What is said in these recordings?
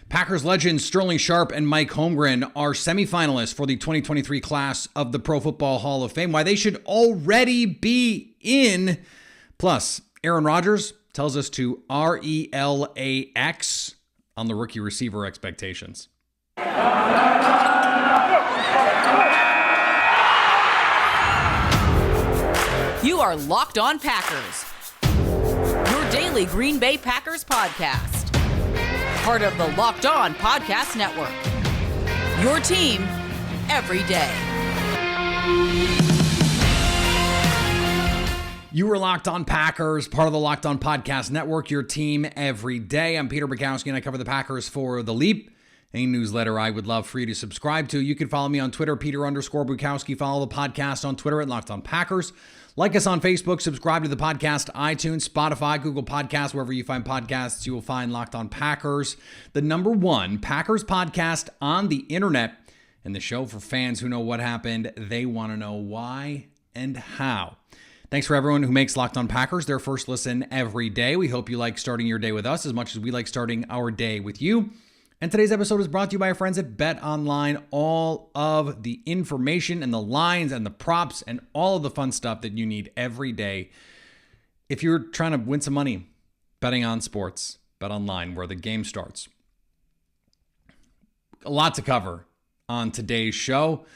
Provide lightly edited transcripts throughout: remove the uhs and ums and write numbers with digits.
Packers legends Sterling Sharpe and Mike Holmgren are semi-finalists for the 2023 class of the Pro Football Hall of Fame. Why they should already be in. Plus, Aaron Rodgers tells us to RELAX on the rookie receiver expectations. You are Locked On Packers, your daily Green Bay Packers podcast. Part of the Locked On Podcast Network, your team every day. You are Locked On Packers, part of the Locked On Podcast Network, your team every day. I'm Peter Bukowski, and I cover the Packers for The Leap, a newsletter I would love for you to subscribe to. You can follow me on Twitter, Peter_Bukowski. Follow the podcast on Twitter at Locked On Packers. Like us on Facebook, subscribe to the podcast, iTunes, Spotify, Google Podcasts, wherever you find podcasts, you will find Locked On Packers, the #1 Packers podcast on the internet, and the show for fans who know what happened. They want to know why and how. Thanks for everyone who makes Locked On Packers their first listen every day. We hope you like starting your day with us as much as we like starting our day with you. And today's episode is brought to you by our friends at BetOnline. All of the information and the lines and the props and all of the fun stuff that you need every day. If you're trying to win some money betting on sports, BetOnline, where the game starts. A lot to cover on today's show,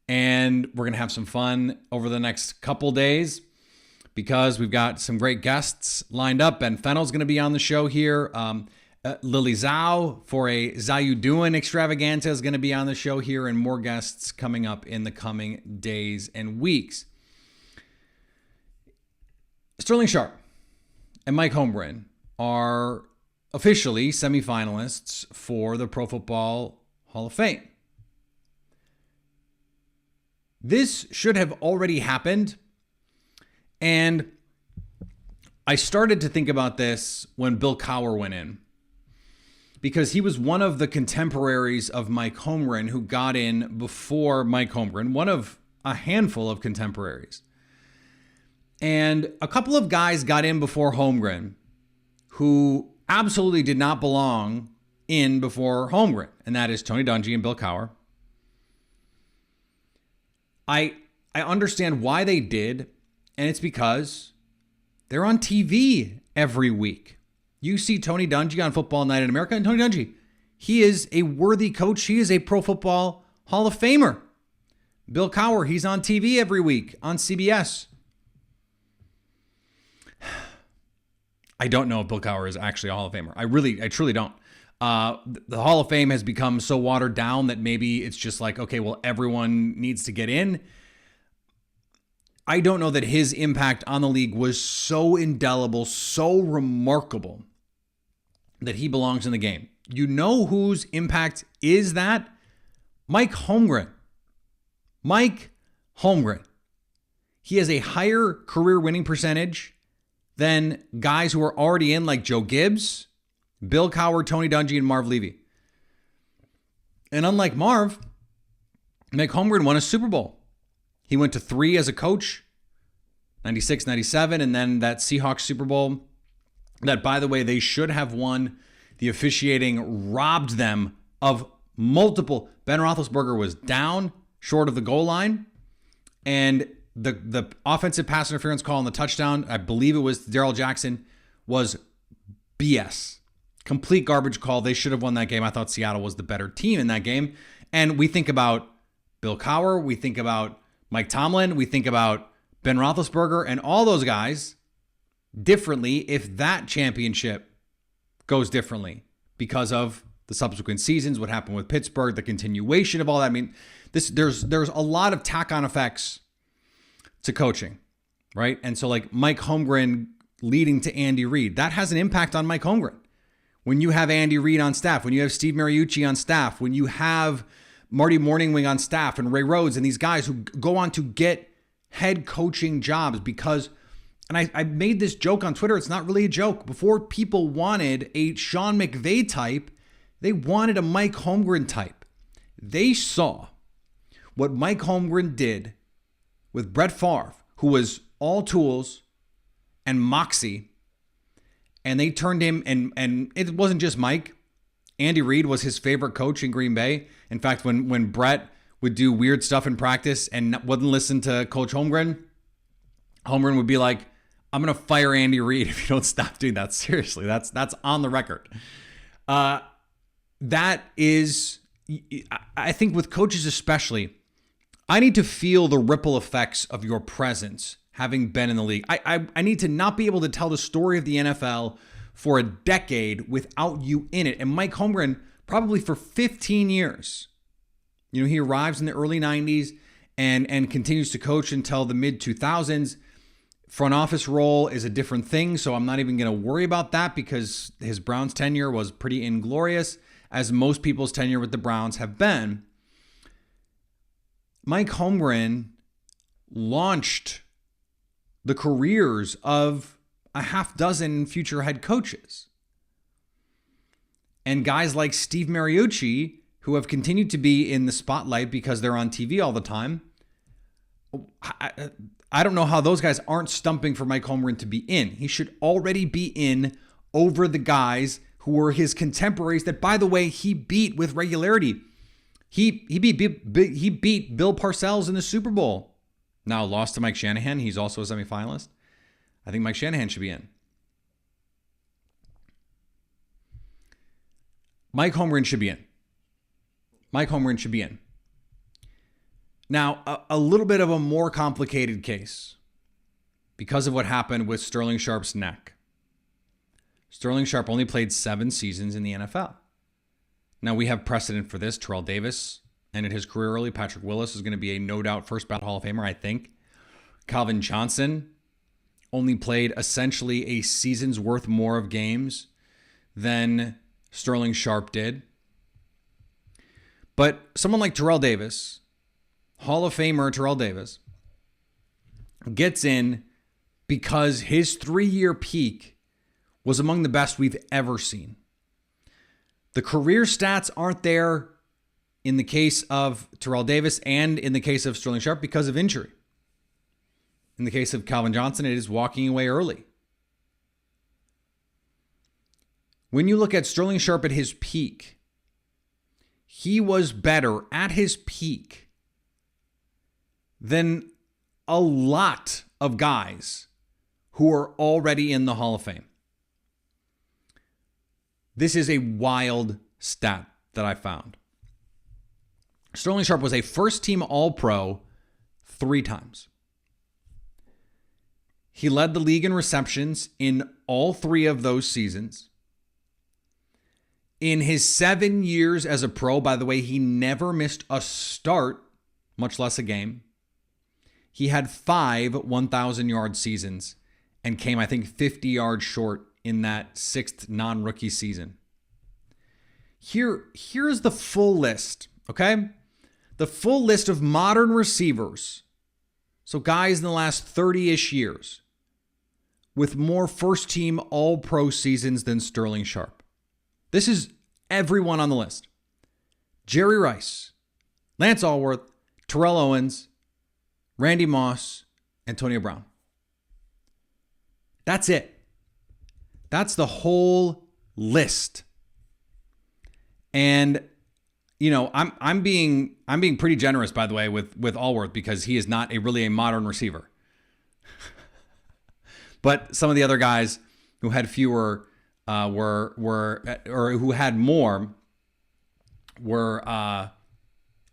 and we're going to have some fun over the next couple days because we've got some great guests lined up. Ben Fennell's going to be on the show here. Lily Zhao for a Zhao You Doing extravaganza is going to be on the show here, and more guests coming up in the coming days and weeks. Sterling Sharpe and Mike Holmgren are officially semifinalists for the Pro Football Hall of Fame. This should have already happened, and I started to think about this when Bill Cowher went in, because he was one of the contemporaries of Mike Holmgren who got in before Mike Holmgren, one of a handful of contemporaries. And a couple of guys got in before Holmgren who absolutely did not belong in before Holmgren, and that is Tony Dungy and Bill Cowher. I understand why they did, and it's because they're on TV every week. You see Tony Dungy on Football Night in America, and Tony Dungy, he is a worthy coach. He is a Pro Football Hall of Famer. Bill Cowher, he's on TV every week on CBS. I don't know if Bill Cowher is actually a Hall of Famer. I truly don't. The Hall of Fame has become so watered down that maybe it's just like, okay, well, everyone needs to get in. I don't know that his impact on the league was so indelible, so remarkable that he belongs in the game. You know whose impact is that? Mike Holmgren. Mike Holmgren. He has a higher career winning percentage than guys who are already in, like Joe Gibbs, Bill Cowher, Tony Dungy, and Marv Levy. And unlike Marv, Mike Holmgren won a Super Bowl. He went to 3 as a coach, 96, 97, and then that Seahawks Super Bowl that, by the way, they should have won. The officiating robbed them of multiple. Ben Roethlisberger was down short of the goal line, and the offensive pass interference call on the touchdown, I believe it was Darrell Jackson, was BS. Complete garbage call. They should have won that game. I thought Seattle was the better team in that game. And we think about Bill Cowher, we think about Mike Tomlin, we think about Ben Roethlisberger and all those guys differently if that championship goes differently because of the subsequent seasons, what happened with Pittsburgh, the continuation of all that. I mean, there's a lot of tack-on effects to coaching, right? And so like Mike Holmgren leading to Andy Reid, that has an impact on Mike Holmgren. When you have Andy Reid on staff, when you have Steve Mariucci on staff, when you have Marty Morningwing on staff and Ray Rhodes and these guys who go on to get head coaching jobs because, and I made this joke on Twitter, it's not really a joke. Before people wanted a Sean McVay type, they wanted a Mike Holmgren type. They saw what Mike Holmgren did with Brett Favre, who was all tools and moxie, and they turned him, and it wasn't just Mike. Andy Reid was his favorite coach in Green Bay. In fact, when Brett would do weird stuff in practice and wouldn't listen to Coach Holmgren, Holmgren would be like, I'm going to fire Andy Reid if you don't stop doing that. Seriously, that's on the record. That is, I think with coaches especially, I need to feel the ripple effects of your presence having been in the league. I need to not be able to tell the story of the NFL for a decade without you in it. And Mike Holmgren, probably for 15 years, he arrives in the early 90s and continues to coach until the mid 2000s. Front office role is a different thing, so I'm not even going to worry about that because his Browns tenure was pretty inglorious, as most people's tenure with the Browns have been. Mike Holmgren launched the careers of a half dozen future head coaches. And guys like Steve Mariucci, who have continued to be in the spotlight because they're on TV all the time, I don't know how those guys aren't stumping for Mike Holmgren to be in. He should already be in over the guys who were his contemporaries that, by the way, he beat with regularity. He beat Bill Parcells in the Super Bowl. Now lost to Mike Shanahan. He's also a semi-finalist. I think Mike Shanahan should be in. Mike Holmgren should be in. Mike Holmgren should be in. Now, a little bit of a more complicated case because of what happened with Sterling Sharpe's neck. Sterling Sharpe only played 7 seasons in the NFL. Now, we have precedent for this. Terrell Davis ended his career early. Patrick Willis is going to be a no-doubt first-ballot Hall of Famer, I think. Calvin Johnson only played essentially a season's worth more of games than Sterling Sharpe did. But someone like Terrell Davis, Hall of Famer Terrell Davis, gets in because his 3-year peak was among the best we've ever seen. The career stats aren't there in the case of Terrell Davis and in the case of Sterling Sharpe because of injury. In the case of Calvin Johnson, it is walking away early. When you look at Sterling Sharpe at his peak, he was better at his peak than a lot of guys who are already in the Hall of Fame. This is a wild stat that I found. Sterling Sharpe was a first-team All-Pro 3 times. He led the league in receptions in all 3 of those seasons. In his 7 years as a pro, by the way, he never missed a start, much less a game. He had 5 1,000-yard seasons and came, I think, 50 yards short in that 6th non-rookie season. Here's the full list, okay? The full list of modern receivers, so guys in the last 30-ish years, with more first-team All-Pro seasons than Sterling Sharpe. This is everyone on the list. Jerry Rice, Lance Allworth, Terrell Owens, Randy Moss, Antonio Brown. That's it. That's the whole list. And I'm being pretty generous, by the way, with Allworth because he is not really a modern receiver. But some of the other guys who had fewer who had more were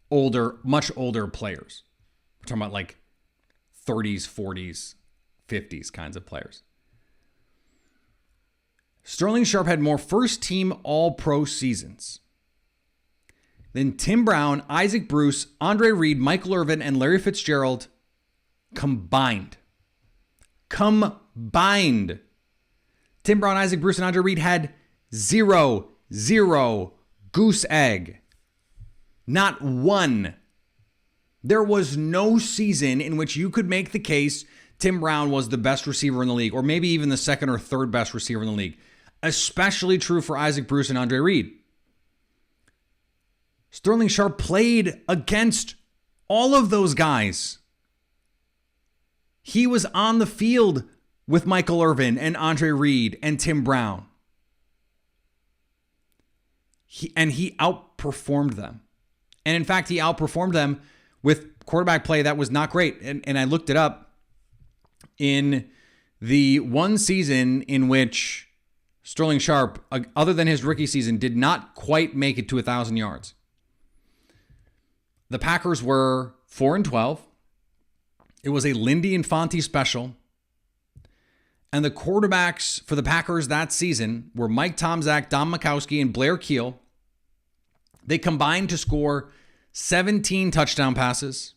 older, much older players. We're talking about like 30s, 40s, 50s kinds of players. Sterling Sharpe had more first-team All-Pro seasons than Tim Brown, Isaac Bruce, Andre Reed, Michael Irvin, and Larry Fitzgerald combined. Combined. Tim Brown, Isaac Bruce, and Andre Reed had 0 goose egg. Not one. There was no season in which you could make the case Tim Brown was the best receiver in the league, or maybe even the second or third best receiver in the league. Especially true for Isaac Bruce and Andre Reed. Sterling Sharpe played against all of those guys. He was on the field with Michael Irvin and Andre Reed and Tim Brown. He outperformed them. And in fact, he outperformed them with quarterback play that was not great. And I looked it up. In the one season in which Sterling Sharpe, other than his rookie season, did not quite make it to 1,000 yards, the Packers were 4-12. It was a Lindy Infante special. And the quarterbacks for the Packers that season were Mike Tomczak, Don Bukowski, and Blair Keel. They combined to score 17 touchdown passes.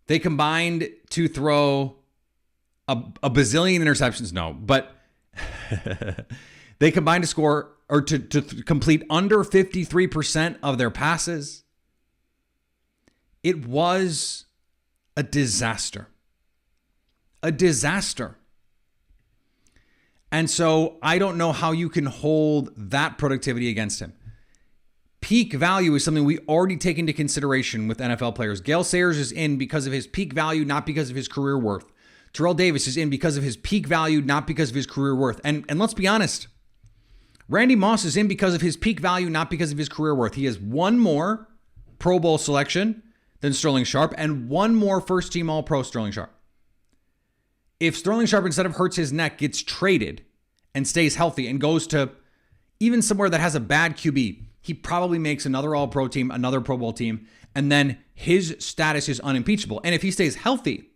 They combined to throw a bazillion interceptions. No, but they combined to score or to complete under 53% of their passes. It was a disaster. A disaster. And so I don't know how you can hold that productivity against him. Peak value is something we already take into consideration with NFL players. Gale Sayers is in because of his peak value, not because of his career worth. Terrell Davis is in because of his peak value, not because of his career worth. And let's be honest, Randy Moss is in because of his peak value, not because of his career worth. He has one more Pro Bowl selection than Sterling Sharpe and one more first-team All-Pro Sterling Sharpe. If Sterling Sharpe, instead of hurts his neck, gets traded and stays healthy and goes to even somewhere that has a bad QB, he probably makes another All-Pro team, another Pro Bowl team, and then his status is unimpeachable. And if he stays healthy,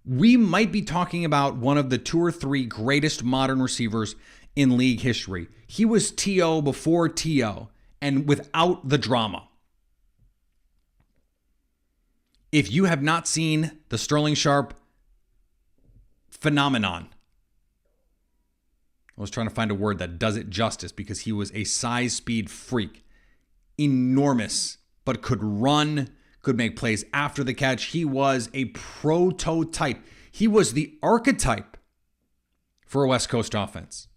we might be talking about one of the 2 or 3 greatest modern receivers in league history. He was T.O. before T.O. and without the drama. If you have not seen the Sterling Sharpe phenomenon, I was trying to find a word that does it justice because he was a size speed freak. Enormous, but could run, could make plays after the catch. He was a prototype. He was the archetype for a West Coast offense.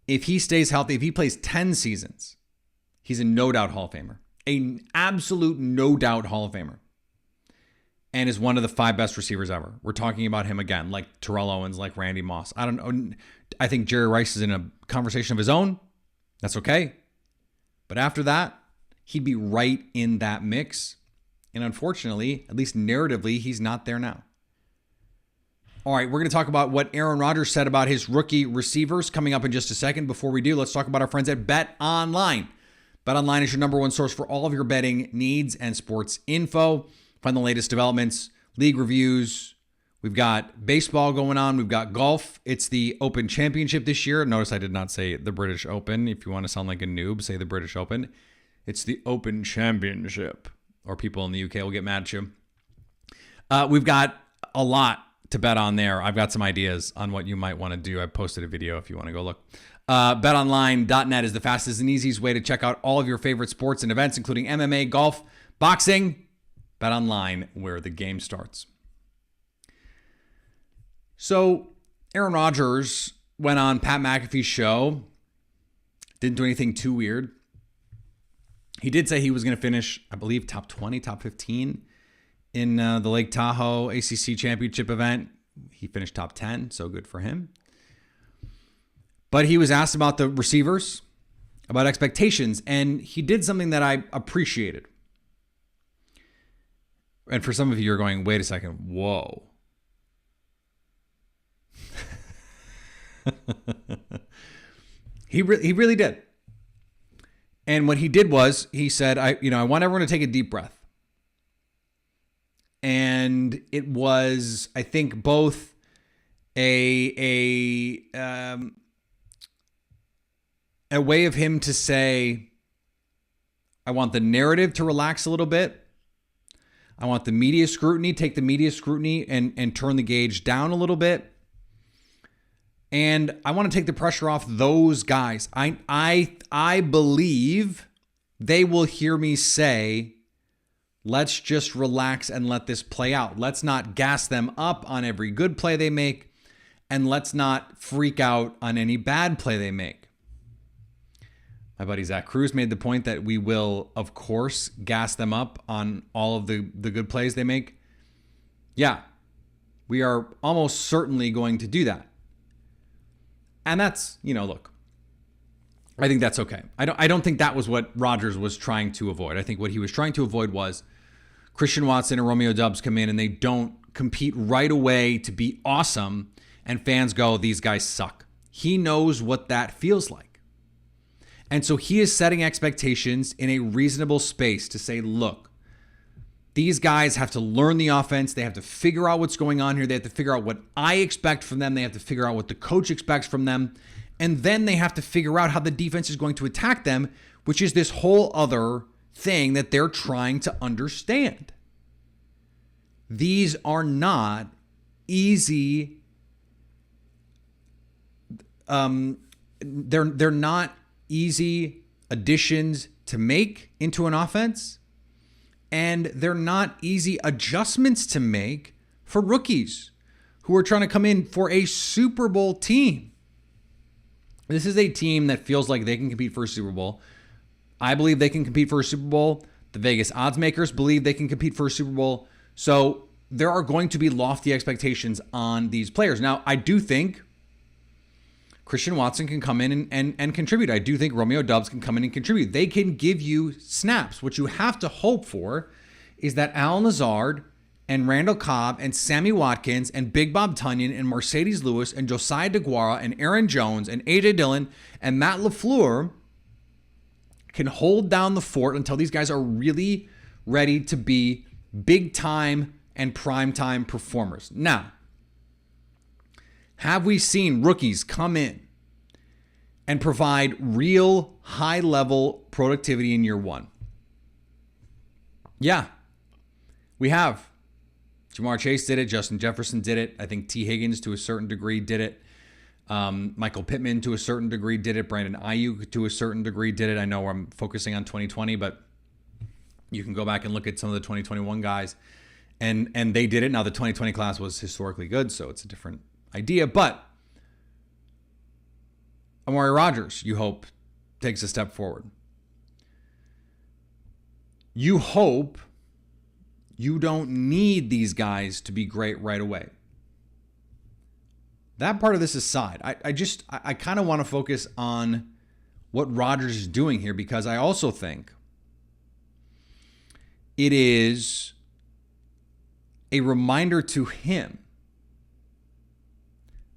If he stays healthy, if he plays 10 seasons, he's a no doubt Hall of Famer. An absolute no doubt Hall of Famer. And is one of the 5 best receivers ever. We're talking about him again, like Terrell Owens, like Randy Moss. I don't know. I think Jerry Rice is in a conversation of his own. That's okay. But after that, he'd be right in that mix. And unfortunately, at least narratively, he's not there now. All right, we're going to talk about what Aaron Rodgers said about his rookie receivers coming up in just a second. Before we do, let's talk about our friends at BetOnline. BetOnline is your number one source for all of your betting needs and sports info. Find the latest developments, league reviews. We've got baseball going on. We've got golf. It's the Open Championship this year. Notice I did not say the British Open. If you want to sound like a noob, say the British Open. It's the Open Championship, or people in the UK will get mad at you. We've got a lot to bet on there. I've got some ideas on what you might want to do. I posted a video if you want to go look. BetOnline.net is the fastest and easiest way to check out all of your favorite sports and events, including MMA, golf, boxing. BetOnline, where the game starts. So, Aaron Rodgers went on Pat McAfee's show. Didn't do anything too weird. He did say he was going to finish, I believe, top 20, top 15 in the Lake Tahoe ACC Championship event. He finished top 10, so good for him. But he was asked about the receivers, about expectations, and he did something that I appreciated. And for some of you, you're going, wait a second, whoa. He really did. And what he did was he said, I want everyone to take a deep breath. And it was, I think, both a way of him to say, I want the narrative to relax a little bit. I want the media scrutiny, take the media scrutiny and turn the gauge down a little bit. And I want to take the pressure off those guys. I believe they will hear me say, let's just relax and let this play out. Let's not gas them up on every good play they make, and let's not freak out on any bad play they make. My buddy Zach Cruz made the point that we will, of course, gas them up on all of the good plays they make. Yeah, we are almost certainly going to do that. And that's, look, I think that's okay. I don't think that was what Rodgers was trying to avoid. I think what he was trying to avoid was Christian Watson and Romeo Doubs come in and they don't compete right away to be awesome, and fans go, these guys suck. He knows what that feels like. And so he is setting expectations in a reasonable space to say, look, these guys have to learn the offense. They have to figure out what's going on here. They have to figure out what I expect from them. They have to figure out what the coach expects from them. And then they have to figure out how the defense is going to attack them, which is this whole other thing that they're trying to understand. These are not easy. They're not easy additions to make into an offense, and they're not easy adjustments to make for rookies who are trying to come in for a Super Bowl team. This is a team that feels like they can compete for a Super Bowl. I believe they can compete for a Super Bowl. The Vegas odds makers believe they can compete for a Super Bowl. So there are going to be lofty expectations on these players. Now, I do think Christian Watson can come in and contribute. I do think Romeo Doubs can come in and contribute. They can give you snaps. What you have to hope for is that Al Lazard and Randall Cobb and Sammy Watkins and Big Bob Tunyon and Mercedes Lewis and Josiah DeGuara and Aaron Jones and A.J. Dillon and Matt LaFleur can hold down the fort until these guys are really ready to be big time and prime time performers. Now, have we seen rookies come in and provide real high level productivity in year one? Yeah, we have. Jamar Chase did it. Justin Jefferson did it. I think T. Higgins to a certain degree did it. Michael Pittman to a certain degree did it. Brandon Ayuk to a certain degree did it. I know I'm focusing on 2020, but you can go back and look at some of the 2021 guys, and they did it. Now the 2020 class was historically good, so it's a different idea. But Amari Rodgers, you hope, takes a step forward. You hope you don't need these guys to be great right away. That part of this aside, I kind of want to focus on what Rodgers is doing here, because I also think it is a reminder to him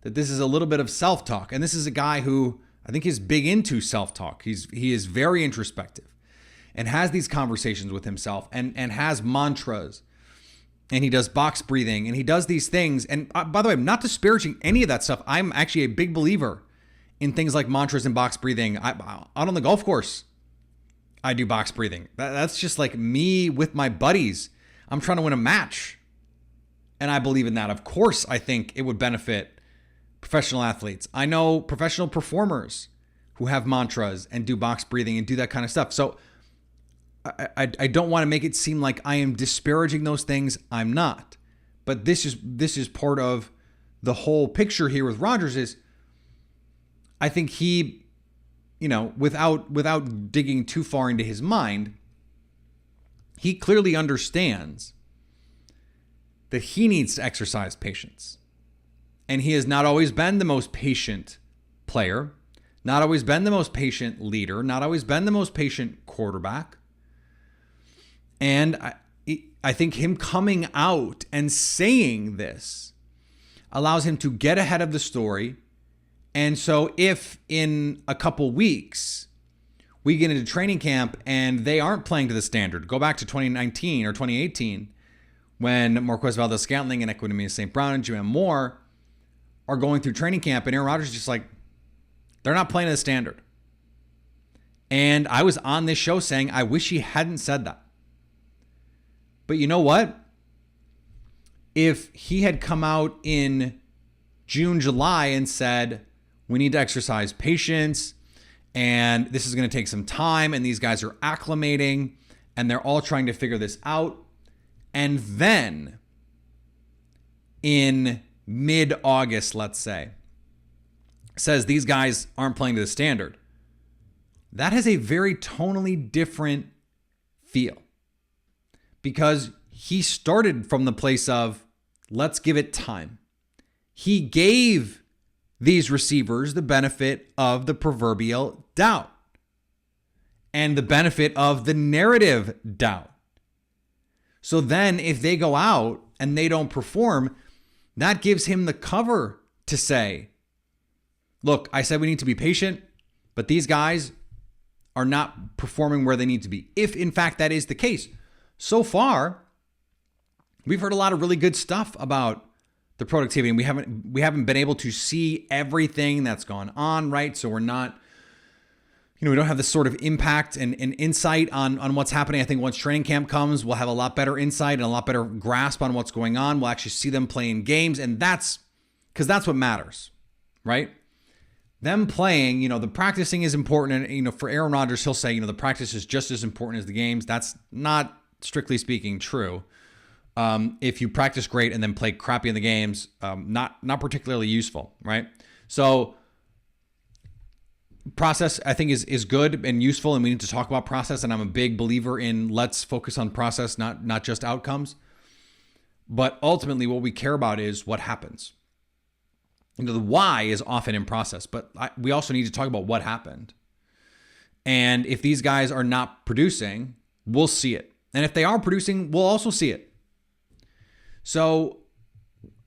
that this is a little bit of self-talk. And this is a guy who I think is big into self-talk. He is very introspective and has these conversations with himself and has mantras, and he does box breathing, and he does these things. And by the way, I'm not disparaging any of that stuff. I'm actually a big believer in things like mantras and box breathing. Out on the golf course, I do box breathing. That's just like me with my buddies. I'm trying to win a match, and I believe in that. Of course, I think it would benefit professional athletes. I know professional performers who have mantras and do box breathing and do that kind of stuff. So I don't want to make it seem like I am disparaging those things. I'm not. But this is part of the whole picture here with Rodgers. Is I think he, without digging too far into his mind, he clearly understands that he needs to exercise patience. And he has not always been the most patient player, not always been the most patient leader, not always been the most patient quarterback. And I think him coming out and saying this allows him to get ahead of the story. And so if in a couple weeks we get into training camp and they aren't playing to the standard, go back to 2019 or 2018 when Marquez Valdez-Scantling and Equanimeous St. Brown and Jamel Moore are going through training camp, and Aaron Rodgers is just like, they're not playing to the standard. And I was on this show saying, I wish he hadn't said that. But you know what? If he had come out in June, July and said, we need to exercise patience, and this is going to take some time, and these guys are acclimating, and they're all trying to figure this out, and then in mid-August, let's say, says these guys aren't playing to the standard, that has a very tonally different feel. Because he started from the place of, let's give it time. He gave these receivers the benefit of the proverbial doubt and the benefit of the narrative doubt. So then if they go out and they don't perform, that gives him the cover to say, look, I said we need to be patient, but these guys are not performing where they need to be. If in fact that is the case. So far, we've heard a lot of really good stuff about the productivity, and we haven't been able to see everything that's gone on, right? So we're not, we don't have this sort of impact and insight on what's happening. I think once training camp comes, we'll have a lot better insight and a lot better grasp on what's going on. We'll actually see them playing games, and that's because that's what matters, right? Them playing, the practicing is important. And, for Aaron Rodgers, he'll say, the practice is just as important as the games. That's not strictly speaking true. If you practice great and then play crappy in the games, not particularly useful, right? So process, I think, is good and useful, and we need to talk about process. And I'm a big believer in let's focus on process, not just outcomes. But ultimately, what we care about is what happens. The why is often in process, but we also need to talk about what happened. And if these guys are not producing, we'll see it. And if they are producing, we'll also see it. So,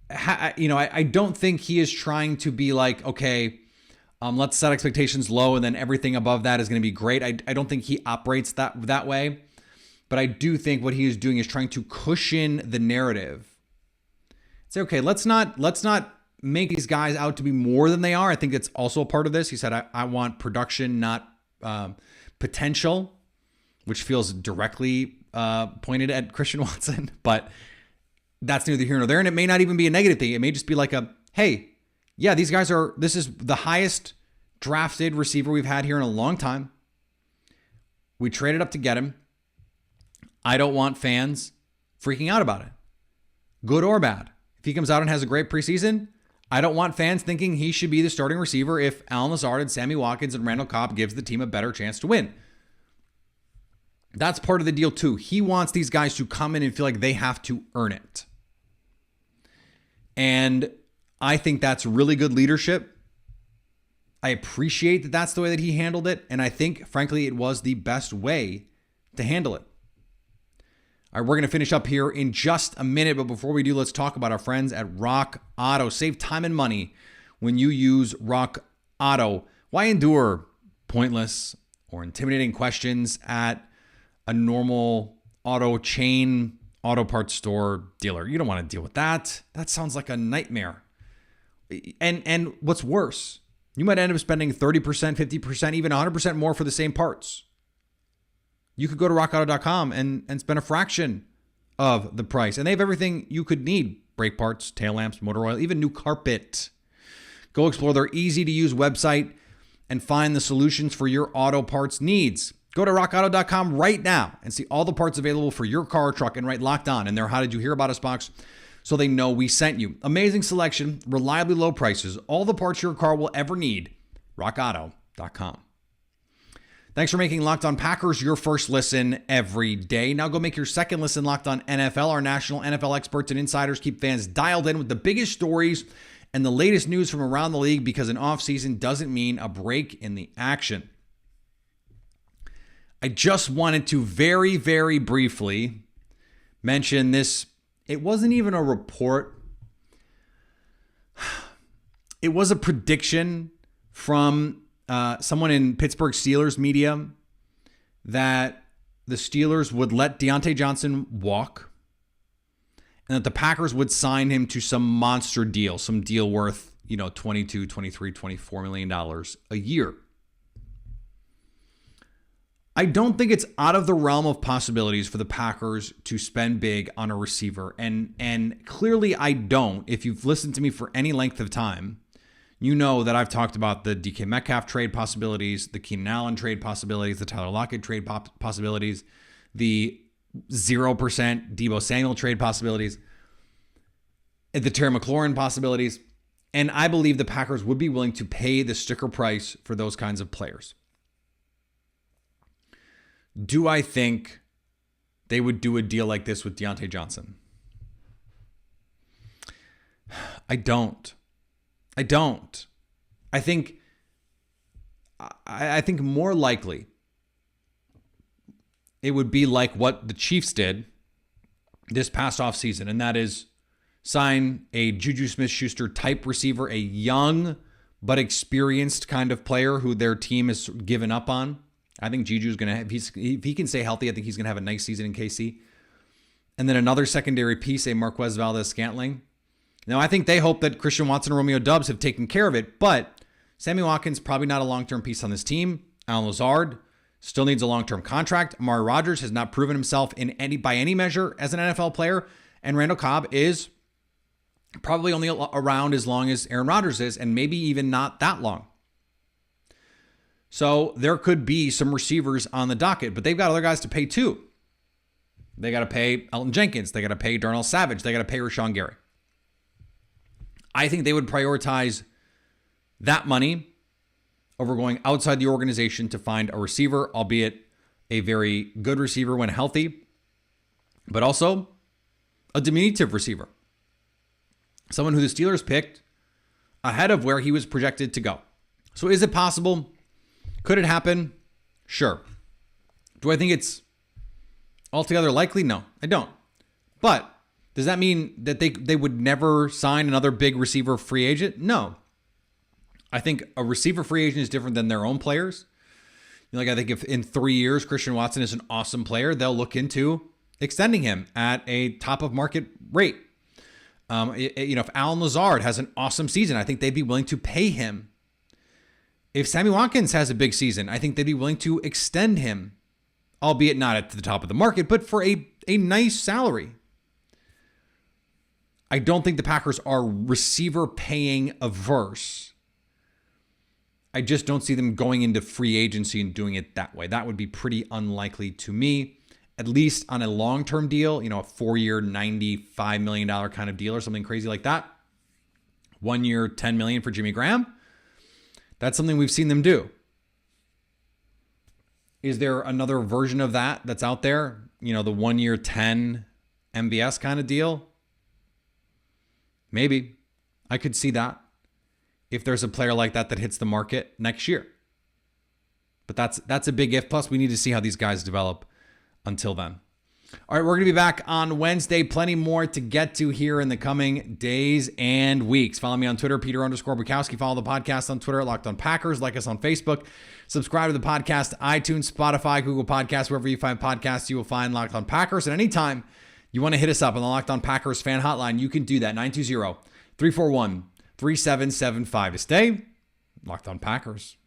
I don't think he is trying to be like, okay, let's set expectations low and then everything above that is going to be great. I don't think he operates that way. But I do think what he is doing is trying to cushion the narrative. Say, okay, let's not make these guys out to be more than they are. I think it's also a part of this. He said, I want production, not potential, which feels directly pointed at Christian Watson. But that's neither here nor there. And it may not even be a negative thing. It may just be like hey, yeah, these guys this is the highest drafted receiver we've had here in a long time. We traded up to get him. I don't want fans freaking out about it, good or bad. If he comes out and has a great preseason, I don't want fans thinking he should be the starting receiver if Allen Lazard and Sammy Watkins and Randall Cobb gives the team a better chance to win. That's part of the deal too. He wants these guys to come in and feel like they have to earn it. And I think that's really good leadership. I appreciate that that's the way that he handled it. And I think, frankly, it was the best way to handle it. All right, we're going to finish up here in just a minute. But before we do, let's talk about our friends at Rock Auto. Save time and money when you use Rock Auto. Why endure pointless or intimidating questions at a normal auto chain auto parts store dealer? You don't want to deal with that. That sounds like a nightmare. And what's worse, you might end up spending 30%, 50%, even 100% more for the same parts. You could go to rockauto.com and spend a fraction of the price. And they have everything you could need. Brake parts, tail lamps, motor oil, even new carpet. Go explore their easy-to-use website and find the solutions for your auto parts needs. Go to rockauto.com right now and see all the parts available for your car or truck and write Locked On in their How Did You Hear About Us box so they know we sent you. Amazing selection, reliably low prices, all the parts your car will ever need. rockauto.com. Thanks for making Locked On Packers your first listen every day. Now go make your second listen Locked On NFL. Our national NFL experts and insiders keep fans dialed in with the biggest stories and the latest news from around the league, because an offseason doesn't mean a break in the action. I just wanted to very, very briefly mention this. It wasn't even a report. It was a prediction from someone in Pittsburgh Steelers media that the Steelers would let Deonte Johnson walk and that the Packers would sign him to some monster deal, some deal worth, $22, $23, $24 million a year. I don't think it's out of the realm of possibilities for the Packers to spend big on a receiver. And clearly I don't. If you've listened to me for any length of time, you know that I've talked about the DK Metcalf trade possibilities, the Keenan Allen trade possibilities, the Tyler Lockett trade possibilities, the 0% Deebo Samuel trade possibilities, the Terry McLaurin possibilities. And I believe the Packers would be willing to pay the sticker price for those kinds of players. Do I think they would do a deal like this with Deonte Johnson? I don't. I think more likely it would be like what the Chiefs did this past offseason, and that is sign a Juju Smith-Schuster type receiver, a young but experienced kind of player who their team has given up on. I think Juju's going to have, if he can stay healthy, I think he's going to have a nice season in KC. And then another secondary piece, a Marquez Valdes-Scantling. Now, I think they hope that Christian Watson and Romeo Doubs have taken care of it, but Sammy Watkins probably not a long-term piece on this team. Alan Lazard still needs a long-term contract. Amari Rodgers has not proven himself by any measure as an NFL player, and Randall Cobb is probably only around as long as Aaron Rodgers is, and maybe even not that long. So there could be some receivers on the docket, but they've got other guys to pay too. They got to pay Elton Jenkins. They got to pay Darnell Savage. They got to pay Rashawn Gary. I think they would prioritize that money over going outside the organization to find a receiver, albeit a very good receiver when healthy, but also a diminutive receiver. Someone who the Steelers picked ahead of where he was projected to go. So is it possible? Could it happen? Sure. Do I think it's altogether likely? No, I don't. But does that mean that they would never sign another big receiver free agent? No. I think a receiver free agent is different than their own players. Like, I think if in 3 years Christian Watson is an awesome player, they'll look into extending him at a top of market rate. If Alan Lazard has an awesome season, I think they'd be willing to pay him. If Sammy Watkins has a big season, I think they'd be willing to extend him, albeit not at the top of the market, but for a nice salary. I don't think the Packers are receiver paying averse. I just don't see them going into free agency and doing it that way. That would be pretty unlikely to me, at least on a long-term deal, a 4-year, $95 million kind of deal or something crazy like that. 1 year, $10 million for Jimmy Graham. That's something we've seen them do. Is there another version of that that's out there? The 1 year, 10 MVS kind of deal? Maybe. I could see that if there's a player like that hits the market next year. But that's a big if. Plus, we need to see how these guys develop until then. All right, we're going to be back on Wednesday. Plenty more to get to here in the coming days and weeks. Follow me on Twitter, Peter_Bukowski. Follow the podcast on Twitter, Locked On Packers. Like us on Facebook. Subscribe to the podcast, iTunes, Spotify, Google Podcasts. Wherever you find podcasts, you will find Locked On Packers. And anytime you want to hit us up on the Locked On Packers fan hotline, you can do that. 920-341-3775 to stay Locked On Packers.